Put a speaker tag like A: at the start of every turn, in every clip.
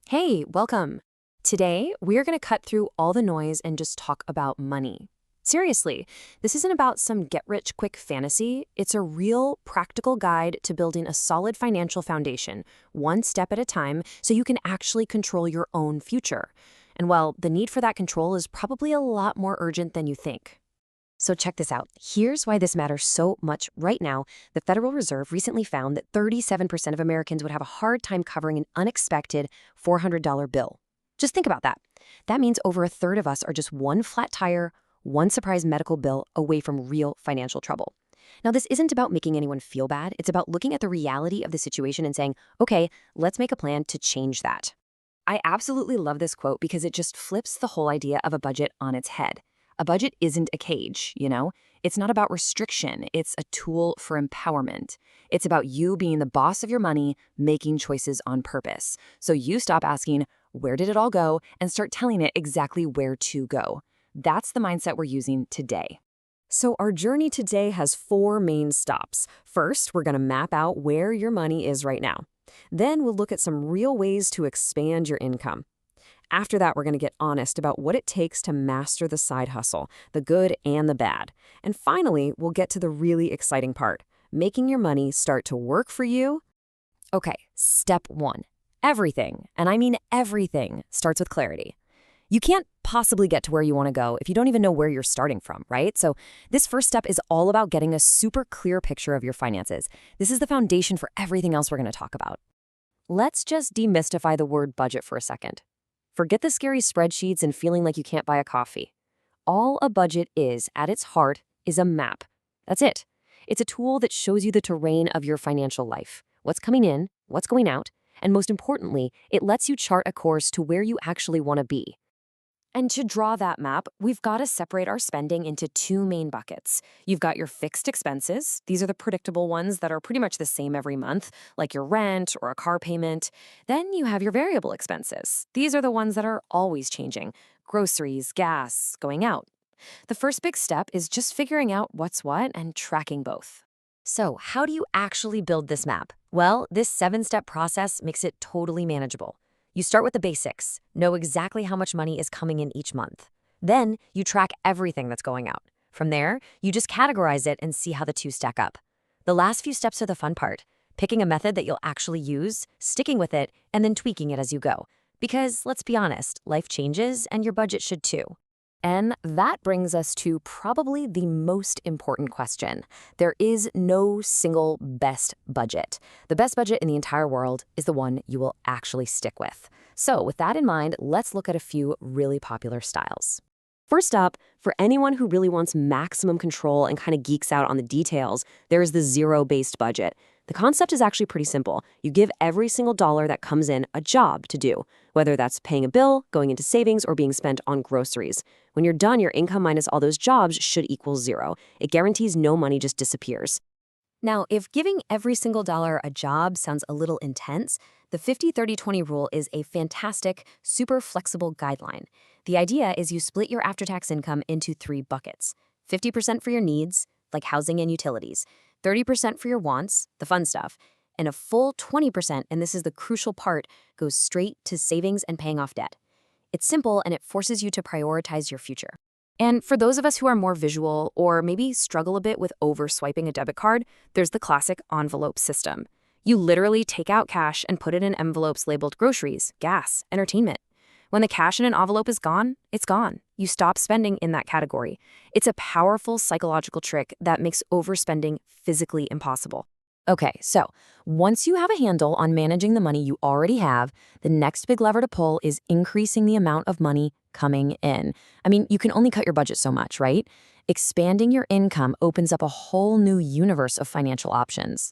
A: Hey, welcome. Today, we're going to cut through all the noise and just talk about money. Seriously, this isn't about some get rich quick fantasy. It's a real, practical guide to building a solid financial foundation, one step at a time, so you can actually control your own future. And well, the need for that control is probably a lot more urgent than you think. So check this out. Here's why this matters so much right now. The Federal Reserve recently found that 37% of Americans would have a hard time covering an unexpected $400 bill. Just think about that. That means over a third of us are just one flat tire, one surprise medical bill away from real financial trouble. Now, this isn't about making anyone feel bad. It's about looking at the reality of the situation and saying, okay, let's make a plan to change that. I absolutely love this quote because it just flips the whole idea of a budget on its head. A budget isn't a cage, you know? It's not about restriction. It's a tool for empowerment. It's about you being the boss of your money, making choices on purpose. So you stop asking, where did it all go, and start telling it exactly where to go. That's the mindset we're using today. So our journey today has four main stops. First, we're going to map out where your money is right now. Then we'll look at some real ways to expand your income. After that, we're going to get honest about what it takes to master the side hustle, the good and the bad. And finally, we'll get to the really exciting part, making your money start to work for you. Okay, step one. Everything, and I mean everything, starts with clarity. You can't possibly get to where you want to go if you don't even know where you're starting from, right? So this first step is all about getting a super clear picture of your finances. This is the foundation for everything else we're going to talk about. Let's just demystify the word budget for a second. Forget the scary spreadsheets and feeling like you can't buy a coffee. All a budget is, at its heart, is a map. That's it. It's a tool that shows you the terrain of your financial life, what's coming in, what's going out, and most importantly, it lets you chart a course to where you actually want to be. And to draw that map, we've got to separate our spending into two main buckets. You've got your fixed expenses. These are the predictable ones that are pretty much the same every month, like your rent or a car payment. Then you have your variable expenses. These are the ones that are always changing: groceries, gas, going out. The first big step is just figuring out what's what and tracking both. So, how do you actually build this map? Well, this 7-step process makes it totally manageable. You start with the basics, know exactly how much money is coming in each month. Then you track everything that's going out. From there, you just categorize it and see how the two stack up. The last few steps are the fun part: picking a method that you'll actually use, sticking with it, and then tweaking it as you go. Because let's be honest, life changes and your budget should too. And that brings us to probably the most important question. There is no single best budget. The best budget in the entire world is the one you will actually stick with. So with that in mind, let's look at a few really popular styles. First up, for anyone who really wants maximum control and kind of geeks out on the details, there is the zero-based budget. The concept is actually pretty simple. You give every single dollar that comes in a job to do, whether that's paying a bill, going into savings, or being spent on groceries. When you're done, your income minus all those jobs should equal zero. It guarantees no money just disappears. Now, if giving every single dollar a job sounds a little intense, the 50-30-20 rule is a fantastic, super flexible guideline. The idea is you split your after-tax income into 3 buckets: 50% for your needs, like housing and utilities, 30% for your wants, the fun stuff, and a full 20%, and this is the crucial part, goes straight to savings and paying off debt. It's simple, and it forces you to prioritize your future. And for those of us who are more visual or maybe struggle a bit with over-swiping a debit card, there's the classic envelope system. You literally take out cash and put it in envelopes labeled groceries, gas, entertainment. When the cash in an envelope is gone, it's gone. You stop spending in that category. It's a powerful psychological trick that makes overspending physically impossible. Okay, so once you have a handle on managing the money you already have, the next big lever to pull is increasing the amount of money coming in. I mean, you can only cut your budget so much, right? Expanding your income opens up a whole new universe of financial options.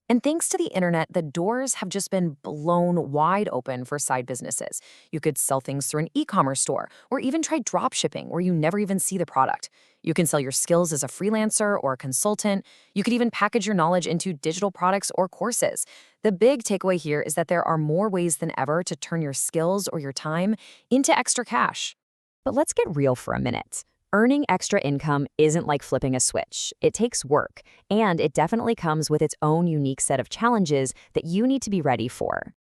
A: And thanks to the internet, the doors have just been blown wide open for side businesses. You could sell things through an e-commerce store, or even try drop shipping where you never even see the product. You can sell your skills as a freelancer or a consultant. You could even package your knowledge into digital products or courses. The big takeaway here is that there are more ways than ever to turn your skills or your time into extra cash. But let's get real for a minute. Earning extra income isn't like flipping a switch. It takes work, and it definitely comes with its own unique set of challenges that you need to be ready for.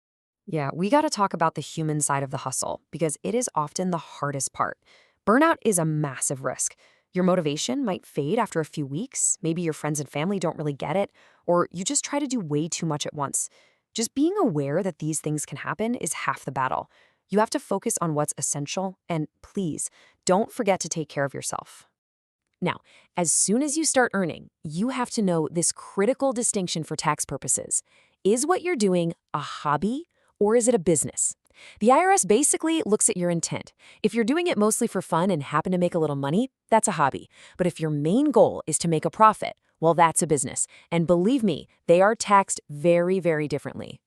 A: Yeah, we got to talk about the human side of the hustle because it is often the hardest part. Burnout is a massive risk. Your motivation might fade after a few weeks. Maybe your friends and family don't really get it, or you just try to do way too much at once. Just being aware that these things can happen is half the battle. You have to focus on what's essential, and please, don't forget to take care of yourself. Now, as soon as you start earning, you have to know this critical distinction for tax purposes. Is what you're doing a hobby or is it a business? The IRS basically looks at your intent. If you're doing it mostly for fun and happen to make a little money, that's a hobby. But if your main goal is to make a profit, well, that's a business. And believe me, they are taxed very, very differently.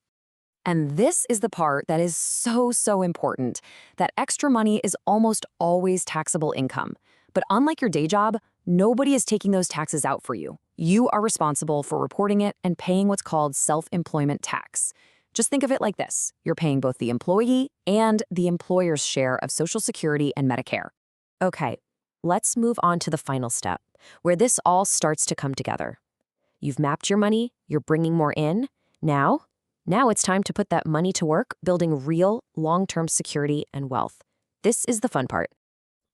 A: And this is the part that is so important. That extra money is almost always taxable income. But unlike your day job, nobody is taking those taxes out for you. You are responsible for reporting it and paying what's called self-employment tax. Just think of it like this. You're paying both the employee and the employer's share of Social Security and Medicare. Okay, let's move on to the final step, where this all starts to come together. You've mapped your money, you're bringing more in. Now it's time to put that money to work, building real, long-term security and wealth. This is the fun part.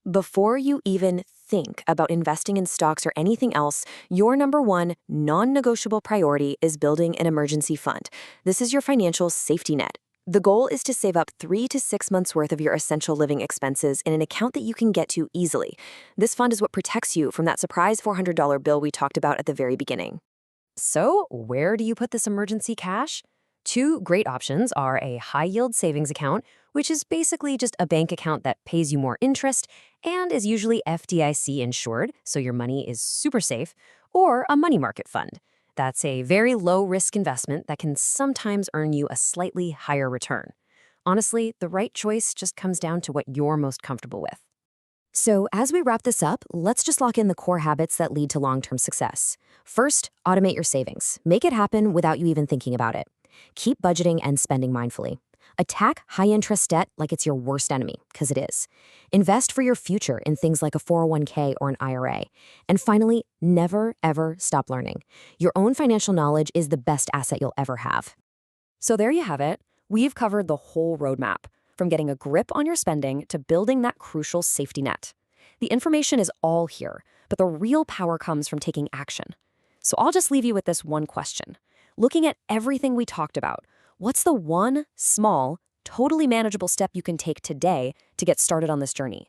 A: Before you even think about investing in stocks or anything else, your number one non-negotiable priority is building an emergency fund. This is your financial safety net. The goal is to save up 3 to 6 months worth of your essential living expenses in an account that you can get to easily. This fund is what protects you from that surprise $400 bill we talked about at the very beginning. So, where do you put this emergency cash? Two great options are a high-yield savings account, which is basically just a bank account that pays you more interest and is usually FDIC insured, so your money is super safe, or a money market fund. That's a very low-risk investment that can sometimes earn you a slightly higher return. Honestly, the right choice just comes down to what you're most comfortable with. So as we wrap this up, let's just lock in the core habits that lead to long-term success. First, automate your savings. Make it happen without you even thinking about it. Keep budgeting and spending mindfully. Attack high-interest debt like it's your worst enemy, because it is. Invest for your future in things like a 401k or an IRA. And finally, never, ever stop learning. Your own financial knowledge is the best asset you'll ever have. So there you have it. We've covered the whole roadmap, from getting a grip on your spending to building that crucial safety net. The information is all here, but the real power comes from taking action. So I'll just leave you with this one question. Looking at everything we talked about, what's the one small, totally manageable step you can take today to get started on this journey?